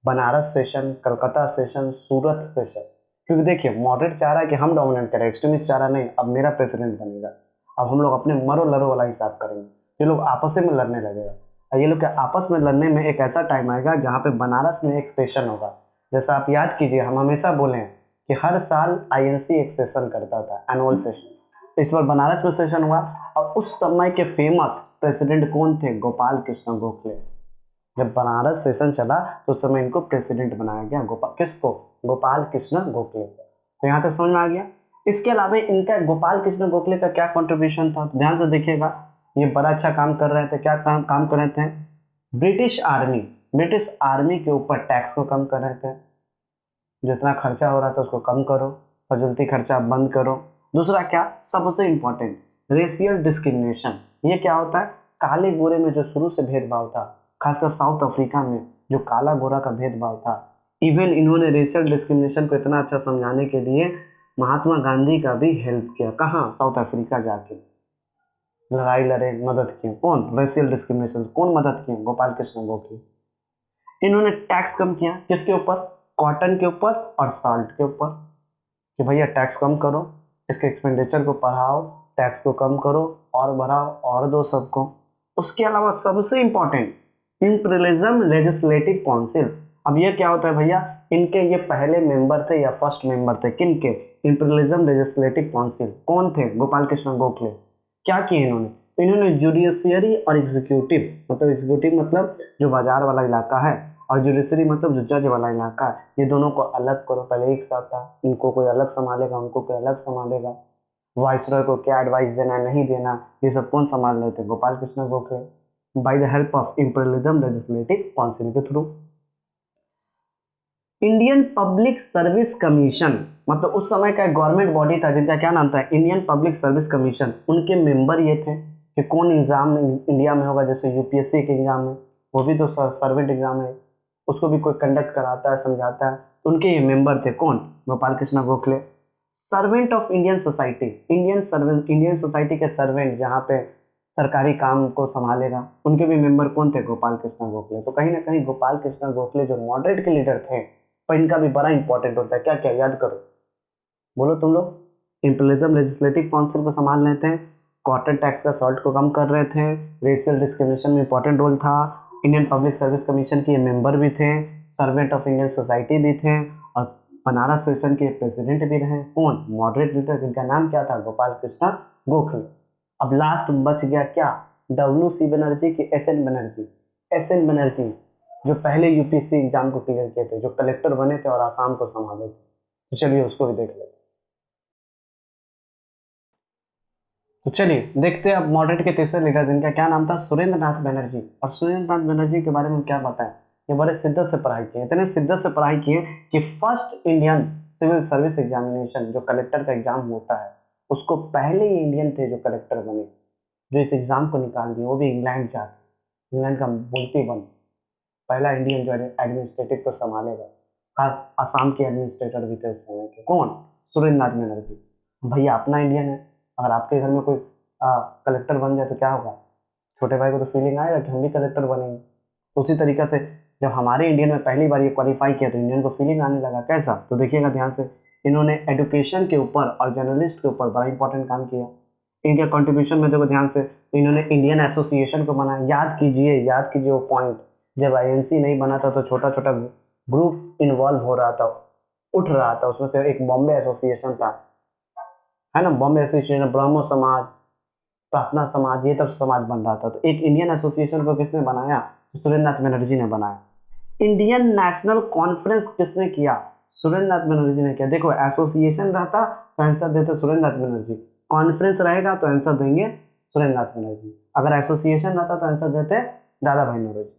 बनारस सेशन, कलकत्ता सेशन, सूरत सेशन, क्योंकि देखिए मॉडरेट चाह रहा है कि हम डोमिनेट करें, एक्सट्रीमिस्ट चाह रहा नहीं अब मेरा प्रेसिडेंट बनेगा, अब हम लोग अपने मरो लड़ो वाला हिसाब करेंगे। ये लोग आपस में लड़ने लगेगा, और ये लोग के आपस में लड़ने में एक ऐसा टाइम आएगा जहाँ पे बनारस में एक सेशन होगा। जैसा आप याद कीजिए, हम हमेशा बोले हैं कि हर साल आईएनसी एक सेशन करता था, एनुअल सेशन। इस बार बनारस में सेशन हुआ, और उस समय के फेमस प्रेसिडेंट कौन थे? गोपाल कृष्ण गोखले। जब बनारस सेशन चला तो उस समय इनको प्रेसिडेंट बनाया गया, किसको? गोपाल कृष्ण गोखले। तो यहाँ तक समझ में आ गया। इसके अलावा इनका, गोपाल कृष्ण गोखले का क्या कंट्रीब्यूशन था, तो ध्यान से देखिएगा। ये बड़ा अच्छा काम कर रहे थे। क्या काम कर रहे थे? ब्रिटिश आर्मी के ऊपर टैक्स को कम कर रहे थे। जितना खर्चा हो रहा था उसको कम करो, फजूलती खर्चा बंद करो। दूसरा क्या, सबसे इंपॉर्टेंट, रेशियल डिस्क्रिमिनेशन। ये क्या होता है? काले गोरे में जो शुरू से भेदभाव था, खासकर साउथ अफ्रीका में जो काला गोरा का भेदभाव था, इवन इन्होंने रेशियल डिस्क्रिमिनेशन को इतना अच्छा समझाने के लिए महात्मा गांधी का भी हेल्प किया। कहाँ? साउथ अफ्रीका जाके लड़ाई लड़े, मदद की। कौन? रेशियल डिस्क्रिमिनेशन कौन मदद किए? गोपाल कृष्ण गोखले। इन्होंने टैक्स कम किया, किसके ऊपर? कॉटन के ऊपर और साल्ट के ऊपर, कि भैया टैक्स कम करो, इसके एक्सपेंडिचर को बढ़ाओ, टैक्स को कम करो और बढ़ाओ और दो सबको। उसके अलावा सबसे इंपॉर्टेंट, इंपीरियलिज्म लेजिस्लेटिव काउंसिल। अब ये क्या होता है भैया? इनके ये पहले मेंबर थे या फर्स्ट मेंबर थे, किनके? Imperialism legislative council. कौन थे? गोपाल कृष्ण गोखले। क्या किए इन्होंने? इन्होंने जुडिशियरी और एग्जीक्यूटिव, मतलब एग्जीक्यूटिव मतलब जो बाजार वाला इलाका है, और जुडिशरी मतलब जो जज वाला इलाका है, ये दोनों को अलग करो। पहले एक साथ था, इनको कोई अलग संभालेगा, उनको कोई अलग संभालेगा। वाइसरॉय को क्या एडवाइस देना नहीं देना, ये सब कौन संभाल रहे थे? Gopal Krishna Gokhale, by the help of imperialism legislative council के through. Indian public service commission, मतलब उस समय का गवर्नमेंट बॉडी था जिनका क्या नाम था? Indian public service commission. उनके मेंबर ये थे कि कौन एग्जाम इंडिया में होगा, जैसे यूपीएससी के एग्जाम में, वो भी तो सर्वेंट एग्जाम है, उसको भी कोई कंडक्ट कराता है, समझाता है, तो उनके ये मेंबर थे। कौन? Gopal Krishna Gokhale. Servant of Indian society, Indian society के सर्वेंट, जहाँ पे सरकारी काम को संभालेगा, उनके भी मेंबर कौन थे? गोपाल कृष्ण गोखले। तो कहीं ना कहीं गोपाल कृष्ण गोखले जो मॉडरेट के लीडर थे, पर इनका भी बड़ा इंपॉर्टेंट होता है। क्या क्या याद करो, बोलो तुम लोग। इंपीरियलिज्म लेजिस्लेटिव काउंसिल को संभाल रहे थे, कॉटन टैक्स का सॉल्ट को कम कर रहे थे, रेशियल डिस्क्रिमिनेशन में इंपॉर्टेंट रोल था, इंडियन पब्लिक सर्विस कमीशन के मेंबर भी थे, सर्वेंट ऑफ इंडियन सोसाइटी भी थे, और बनारस सेशन के प्रेसिडेंट भी रहे। कौन? मॉडरेट लीडर, जिनका नाम क्या था? गोपाल कृष्ण गोखले। अब लास्ट बच गया क्या? WC बनर्जी की SN बनर्जी। SN बनर्जी जो पहले यूपीएससी एग्जाम को क्लियर किए थे, जो कलेक्टर बने थे और आसाम को संभाले थे। तो चलिए उसको भी देख लेते। तो चलिए देखते हैं अब मॉडरेट के तीसरे लीडर, जिनका क्या नाम था? सुरेंद्र नाथ बनर्जी। और सुरेंद्र नाथ बनर्जी के बारे में क्या बताएं? ये बड़े शिद्दत से पढ़ाई किए, इतने शिद्दत से पढ़ाई किए कि first Indian civil service examination, जो कलेक्टर का एग्जाम होता है, उसको पहले ही इंडियन थे जो कलेक्टर बने, जो इस एग्जाम को निकाल दिए, वो भी इंग्लैंड जाके। इंग्लैंड का मूर्ति बन, पहला इंडियन जो एडमिनिस्ट्रेटिव को संभालेगा। खास आसाम के एडमिनिस्ट्रेटर भी थे उस समय के। कौन? सुरेंद्र नाथ बनर्जी। भैया अपना इंडियन है, अगर आपके घर में कोई कलेक्टर बन जाए तो क्या होगा? छोटे भाई को तो फीलिंग आएगा कि हम भी कलेक्टर बनेंगे। उसी तरीके से जब हमारे इंडियन में पहली बार ये क्वालिफाई किया तो इंडियन को फीलिंग आने लगा। कैसा? तो देखिएगा ध्यान से, इन्होंने एजुकेशन के ऊपर और जर्नलिस्ट के ऊपर बड़ा इंपॉर्टेंट काम किया। इनके कंट्रीब्यूशन में देखो ध्यान से, तो इन्होंने इंडियन एसोसिएशन को बनाया। याद कीजिए वो पॉइंट, जब आईएनसी नहीं बना था तो छोटा छोटा ग्रुप इन्वॉल्व हो रहा था, उठ रहा था। उसमें से एक बॉम्बे एसोसिएशन था, है ना? बॉम्बे एसोसिएशन, ब्रह्मो समाज, प्रार्थना समाज, ये तब समाज बन रहा था। तो एक इंडियन एसोसिएशन को किसने बनाया? सुरेंद्र नाथ बनर्जी ने बनाया। इंडियन नेशनल कॉन्फ्रेंस किसने किया? सुरेंद्र नाथ बनर्जी ने किया। देखो एसोसिएशन रहता तो आंसर देते सुरेंद्र नाथ बनर्जी, कॉन्फ्रेंस रहेगा तो आंसर देंगे सुरेंद्र नाथ बनर्जी, अगर एसोसिएशन रहता तो आंसर देते दादा भाई नौरोजी।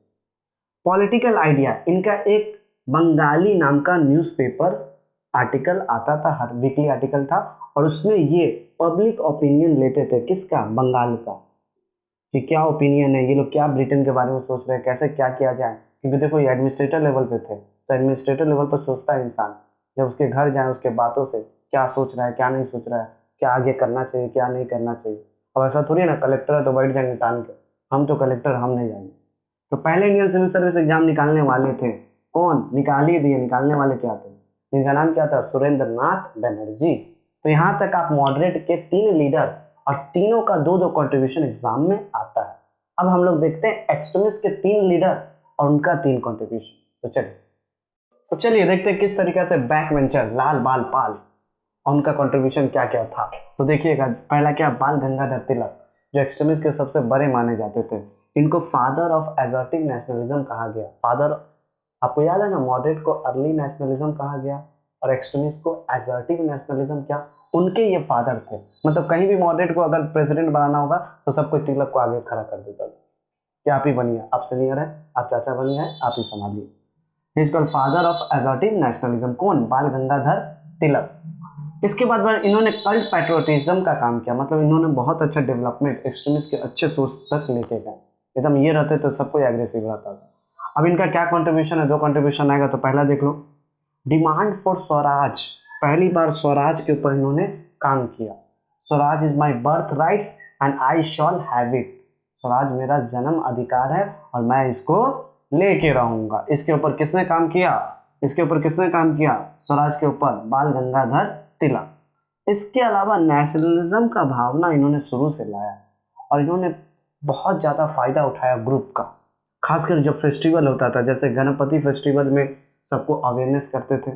पॉलिटिकल आइडिया, इनका एक बंगाली नाम का न्यूज़पेपर आर्टिकल आता था, हर वीकली आर्टिकल था, और उसमें ये पब्लिक ओपिनियन लेते थे। किसका? बंगाल का, कि क्या ओपिनियन है, ये लोग क्या ब्रिटेन के बारे में सोच रहे हैं, कैसे क्या किया जाए। क्योंकि देखो ये एडमिनिस्ट्रेटर लेवल पे थे, तो एडमिनिस्ट्रेटर लेवल पर सोचता है इंसान, जब उसके घर जाए उसके बातों से क्या सोच रहा है, क्या नहीं सोच रहा है, क्या आगे करना चाहिए, क्या नहीं करना चाहिए। अब ऐसा थोड़ी ना कलेक्टर है तो बैठ जाएंगे तान के, हम तो कलेक्टर, हम नहीं जाएंगे। तो पहले इंडियन सिविल सर्विस एग्जाम निकालने वाले थे कौन? निकाल ही दिए। निकालने वाले क्या थे? जिनका नाम क्या था? सुरेंद्र नाथ बनर्जी। तो यहाँ तक आप मॉडरेट के 3 लीडर और तीनों का 2-2 कंट्रीब्यूशन एग्जाम में आता है। अब हम लोग देखते हैं एक्सट्रीमिस्ट के 3 लीडर और उनका 3 कंट्रीब्यूशन। तो चलिए देखते हैं किस तरीके से बैक वेंचर लाल बाल पाल और उनका कंट्रीब्यूशन क्या क्या था। तो देखिएगा, पहला क्या? बाल गंगाधर तिलक, जो एक्सट्रीमिस्ट के सबसे बड़े माने जाते थे। इनको फादर ऑफ एजर्टिव नेशनलिज्म कहा गया। फादर, आपको याद है ना, मॉडरेट को अर्ली नेशनलिज्म कहा गया और एक्सट्रीमिस्ट को एजर्टिव नेशनलिज्म। क्या उनके ये फादर थे? मतलब कहीं भी मॉडरेट को अगर प्रेसिडेंट बनाना होगा तो सबको तिलक को आगे खड़ा कर देता था कि आप ही बनिए, आप सीनियर है, आप चाचा बनिए, आप ही संभालिए। He is called father of assertive nationalism. कौन? बाल गंगाधर तिलक। इसके बाद में इन्होंने कल्ट पैट्रियोटिज्म का काम किया, मतलब इन्होंने बहुत अच्छा डेवलपमेंट एक्सट्रीमिस्ट के अच्छे सोच तक लेके गए। एकदम ये रहते तो सब कोई एग्रेसिव रहता था। अब इनका क्या कंट्रीब्यूशन है, दो कंट्रीब्यूशन आएगा। तो पहला देख लो, डिमांड फॉर स्वराज, पहली बार स्वराज के ऊपर इन्होंने काम किया। Swaraj is my birth rights and I shawl have it, Swaraj मेरा जन्म अधिकार है और मैं इसको लेके रहूंगा। इसके ऊपर किसने काम किया, इसके ऊपर किसने काम किया, स्वराज के ऊपर बाल गंगाधर तिलक। इसके अलावा नेशनलिज्म का भावना इन्होंने शुरू से लाया और इन्होंने बहुत ज़्यादा फायदा उठाया ग्रुप का। खासकर जब फेस्टिवल होता था, जैसे गणपति फेस्टिवल में सबको अवेयरनेस करते थे,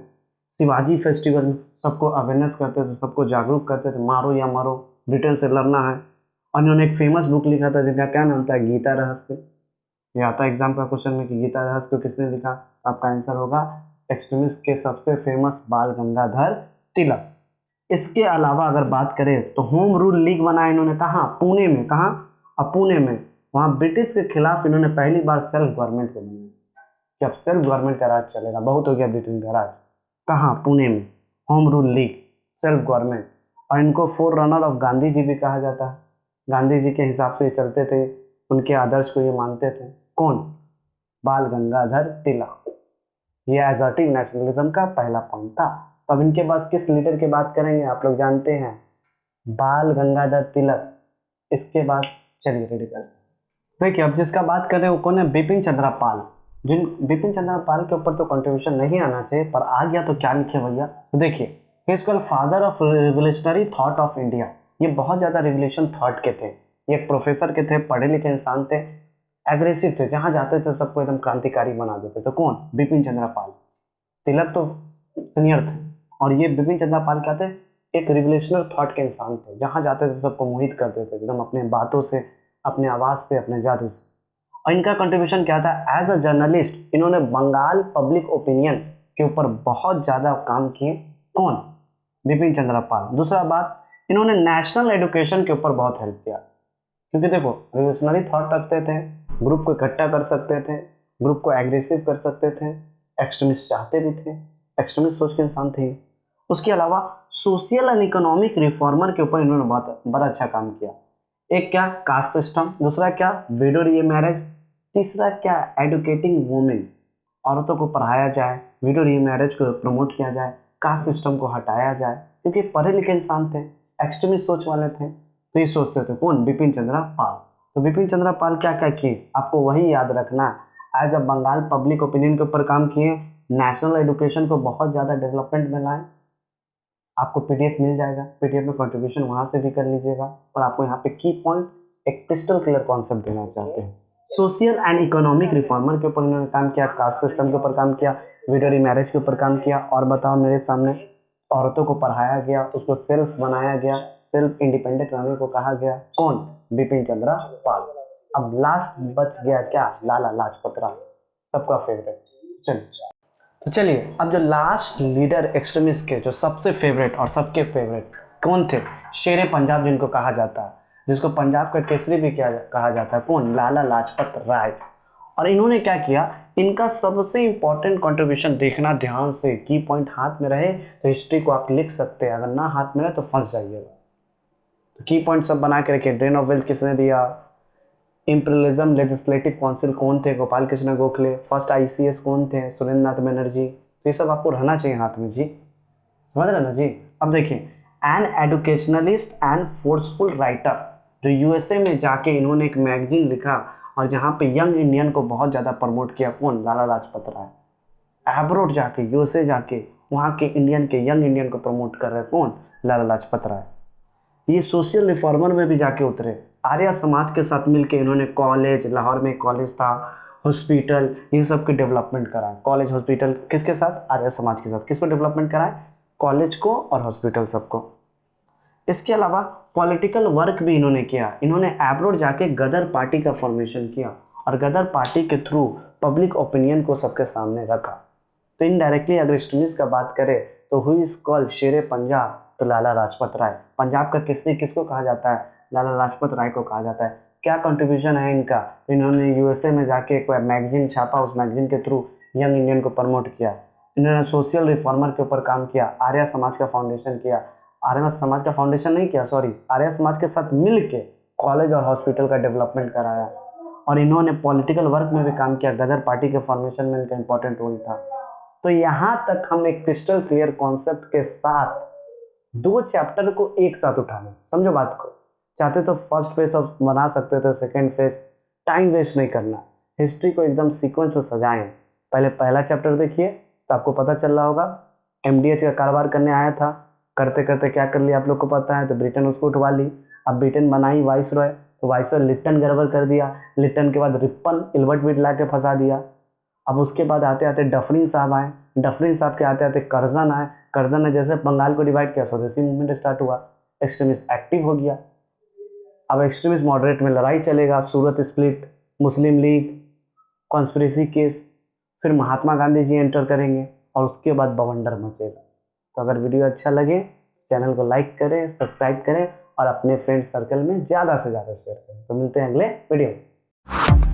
शिवाजी फेस्टिवल में सबको अवेयरनेस करते थे, सबको जागरूक करते थे, मारो या मारो, ब्रिटेन से लड़ना है। और इन्होंने एक फेमस बुक लिखा था जिनका क्या नाम था, गीता रहस्य। ये आता है एग्जाम का क्वेश्चन में कि गीता रहस्य को किसने लिखा, आपका आंसर होगा एक्सट्रीमिस्ट के सबसे फेमस बाल गंगाधर तिलक। इसके अलावा अगर बात करें तो होम रूल लीग बनाया इन्होंने, कहाँ, पुणे में, कहाँ, अब पुणे में। वहाँ ब्रिटिश के खिलाफ इन्होंने पहली बार सेल्फ गवर्नमेंट को बनाया कि अब सेल्फ गवर्नमेंट का राज चलेगा, बहुत हो गया ब्रिटेन का राज। कहाँ, पुणे में, home rule league, self government. और इनको four runner of Gandhi ji भी कहा जाता है, गांधी जी के हिसाब से चलते थे, उनके आदर्श को ये मानते थे। कौन, बाल गंगाधर तिलक। ये एजर्टिव नेशनलिज्म का पहला पॉइंट था। तो अब इनके पास किस लीडर की बात करेंगे, आप लोग जानते हैं, बाल गंगाधर तिलक। इसके बाद चलिए रेडी कर देखिए, अब जिसका बात कर रहे हैं वो कौन है, बिपिन चंद्र पाल। जिन बिपिन चंद्र पाल के ऊपर तो कंट्रीब्यूशन नहीं आना चाहिए, पर आ गया तो क्या लिखे भैया। तो देखिए, ही is called father of revolutionary thought of India. ये बहुत ज़्यादा रिवोल्यूशन थॉट के थे, ये एक प्रोफेसर के थे, पढ़े लिखे इंसान थे, एग्रेसिव थे, जहाँ जाते थे सबको एकदम क्रांतिकारी बना देते। तो कौन, बिपिन चंद्र पाल। तिलक तो सीनियर थे और ये बिपिन चंद्र पाल क्या थे, एक रिवोल्यूशनरी थॉट के इंसान थे, जहाँ जाते थे सबको मोहित कर देते थे एकदम अपने बातों से, अपने आवाज़ से, अपने जादू से। और इनका कंट्रीब्यूशन क्या था, एज अ जर्नलिस्ट इन्होंने बंगाल पब्लिक ओपिनियन के ऊपर बहुत ज़्यादा काम किए। कौन, बिपिन चंद्र पाल। दूसरा बात, इन्होंने नेशनल एजुकेशन के ऊपर बहुत हेल्प किया, क्योंकि देखो रिवोल्यूशनरी थॉट रखते थे, ग्रुप को इकट्ठा कर सकते थे, ग्रुप को एग्रेसिव कर सकते थे, एक्सट्रीमिस्ट चाहते भी थे, एक्सट्रीमिस्ट सोच के इंसान थे। उसके अलावा सोशल एंड इकोनॉमिक रिफॉर्मर के ऊपर इन्होंने बहुत बड़ा अच्छा काम किया। एक क्या, कास्ट सिस्टम, दूसरा क्या, विडो रीमैरिज, तीसरा क्या, एडुकेटिंग वुमेन, औरतों को पढ़ाया जाए, विडो रीमैरिज को प्रमोट किया जाए, कास्ट सिस्टम को हटाया जाए, क्योंकि पढ़े लिखे इंसान थे, एक्सट्रीमिस्ट सोच वाले थे, तो ये सोचते थे। कौन, बिपिन चंद्र पाल। तो बिपिन चंद्र पाल क्या क्या किए, आपको वही याद रखना है। As a Bengal public opinion के ऊपर काम किए, नेशनल एजुकेशन को बहुत ज़्यादा डेवलपमेंट में लाए। आपको पीडीएफ मिल जाएगा, पीडीएफ में कंट्रीब्यूशन वहां से भी कर लीजिएगा। और आपको यहाँ पे की पॉइंट, एक क्रिस्टल क्लियर कॉन्सेप्ट देना चाहते हैं। सोशल एंड इकोनॉमिक रिफॉर्मर के ऊपर इन्होंने काम किया, कास्ट सिस्टम के ऊपर काम किया, विडो मैरिज के ऊपर काम किया। और बताओ मेरे सामने, औरतों को पढ़ाया गया, उसको सेल्फ बनाया गया, सेल्फ इंडिपेंडेंट रहने को कहा गया। कौन, बिपिन चंद्र पाल। अब लास्ट बच गया क्या, लाला लाजपत राय, सबका फेवरेट। चलिए, तो चलिए अब जो लास्ट लीडर एक्सट्रीमिस्ट के जो सबसे फेवरेट और सबके फेवरेट कौन थे, शेरे पंजाब जिनको कहा जाता है, जिसको पंजाब का केसरी भी क्या कहा जाता है, कौन, लाला लाजपत राय। और इन्होंने क्या किया, इनका सबसे इंपॉर्टेंट कंट्रीब्यूशन देखना ध्यान से, की पॉइंट हाथ में रहे तो हिस्ट्री को आप लिख सकते हैं, अगर ना हाथ में रहे तो फंस जाइएगा। तो की पॉइंट सब बना के रखिए। ड्रेन ऑफ वेल्थ किसने दिया, इंपीरियलिज्म लेजिस्लेटिव काउंसिल कौन थे, गोपाल कृष्ण गोखले। फर्स्ट आईसीएस कौन थे, सुरेंद्र नाथ बनर्जी। तो ये सब आपको रहना चाहिए हाथ में जी, समझ रहे ना जी। अब देखिए, एन एडुकेशनलिस्ट एंड फोर्सफुल राइटर, जो यूएसए में जाके इन्होंने एक मैगजीन लिखा और जहाँ पे यंग इंडियन को बहुत ज़्यादा प्रमोट किया। कौन, लाला लाजपत राय। एब्रोड जाके, यूएसए जाके वहाँ के इंडियन के, यंग इंडियन को प्रमोट कर रहे। कौन, लाला लाजपत राय। ये सोशल रिफॉर्मर में भी जाके उतरे, आर्य समाज के साथ मिलके इन्होंने कॉलेज, लाहौर में कॉलेज था, हॉस्पिटल, इन सब की डेवलपमेंट कराए। कॉलेज हॉस्पिटल किसके साथ, आर्य समाज के साथ। किसको डेवलपमेंट कराए, कॉलेज को और हॉस्पिटल सबको। इसके अलावा पॉलिटिकल वर्क भी इन्होंने किया। इन्होंने एब्रोड जाके गदर पार्टी का फॉर्मेशन किया और गदर पार्टी के थ्रू पब्लिक ओपिनियन को सबके सामने रखा। तो इनडायरेक्टली अगर एक्सट्रीमिस्ट का बात करें तो हु इज कॉल्ड शेरे पंजाब, तो लाला लाजपत राय। पंजाब का केसरी किसको कहा जाता है, लाला लाजपत राय को कहा जाता है। क्या कंट्रीब्यूशन है इनका, तो इन्होंने यूएसए में जाके कोई मैगजीन छापा, उस मैगजीन के थ्रू यंग इंडियन को प्रमोट किया। इन्होंने सोशल रिफॉर्मर के ऊपर काम किया, आर्य समाज का फाउंडेशन किया, आर्य समाज का फाउंडेशन नहीं किया, सॉरी, आर्य समाज के साथ मिल के कॉलेज और हॉस्पिटल का डेवलपमेंट कराया। और इन्होंने पॉलिटिकल वर्क में भी काम किया, गदर पार्टी के फॉर्मेशन में इनका इंपॉर्टेंट रोल था। तो यहाँ तक हम एक क्रिस्टल क्लियर कॉन्सेप्ट के साथ 2 चैप्टर को एक साथ उठा लें। समझो बात को, चाहते तो फर्स्ट फेज ऑफ बना सकते थे, सेकेंड फेज, टाइम वेस्ट नहीं करना, हिस्ट्री को एकदम सीक्वेंस में सजाएं। पहले पहला चैप्टर देखिए तो आपको पता चल रहा होगा, एमडीएच का कारोबार करने आया था, करते करते क्या कर लिया आप लोग को पता है, तो ब्रिटेन उसको उठवा ली। अब ब्रिटेन बनाई वाइस रॉय, तो वाइस रॉय लिट्टन गड़बड़ कर दिया, लिट्टन के बाद रिपन इल्बर्ट बीट ला के फंसा दिया। अब उसके बाद आते आते डफरिन साहब आए, डफरिन साहब के आते आते कर्जन आए, कर्जन ने जैसे बंगाल को डिवाइड किया, स्वदेशी मूवमेंट स्टार्ट हुआ, एक्सट्रीमिस्ट एक्टिव हो गया। अब एक्सट्रीमिस्ट मॉडरेट में लड़ाई चलेगा, सूरत स्प्लिट, मुस्लिम लीग, कॉन्स्पिरेसी केस, फिर महात्मा गांधी जी एंटर करेंगे और उसके बाद बवंडर मचेगा। तो अगर वीडियो अच्छा लगे चैनल को लाइक करें, सब्सक्राइब करें और अपने फ्रेंड सर्कल में ज़्यादा से ज़्यादा शेयर करें। तो मिलते हैं अगले वीडियो में।